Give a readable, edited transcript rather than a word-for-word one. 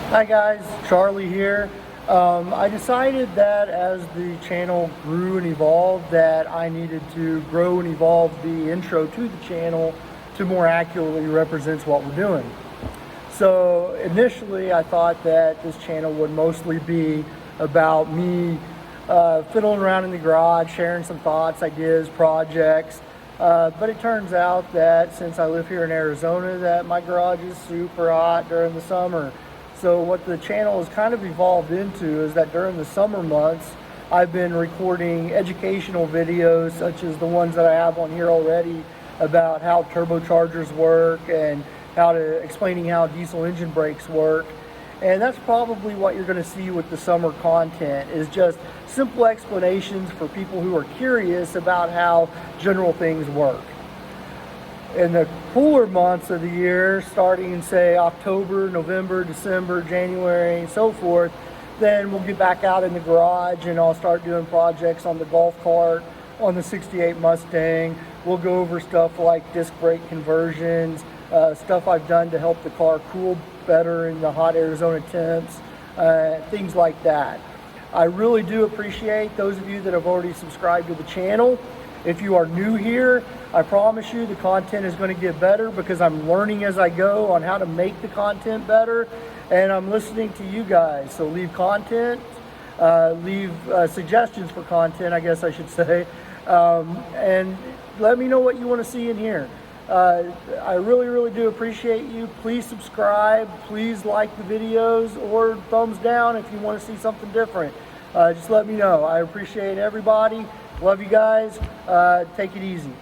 Hi guys, Charlie here. I decided that as the channel grew and evolved that I needed to grow and evolve the intro to the channel to more accurately represent what we're doing. So initially I thought that this channel would mostly be about me fiddling around in the garage, sharing some thoughts, ideas, projects. But it turns out that since I live here in Arizona that my garage is super hot during the summer. So what the channel has kind of evolved into is that during the summer months, I've been recording educational videos such as the ones that I have on here already about how turbochargers work and explaining how diesel engine brakes work. And that's probably what you're going to see with the summer content, is just simple explanations for people who are curious about how general things work. In the cooler months of the year, starting in say October, November, December, January, and so forth, then we'll get back out in the garage and I'll start doing projects on the golf cart, on the 68 Mustang. We'll go over stuff like disc brake conversions, stuff I've done to help the car cool better in the hot Arizona temps, things like that. I really do appreciate those of you that have already subscribed to the channel. If you are new here, I promise you the content is going to get better because I'm learning as I go on how to make the content better, and I'm listening to you guys. So leave suggestions for content, I guess I should say, and let me know what you want to see in here. I really do appreciate you. Please subscribe, please like the videos, or thumbs down if you want to see something different. Just let me know. I appreciate everybody. Love you guys. Take it easy.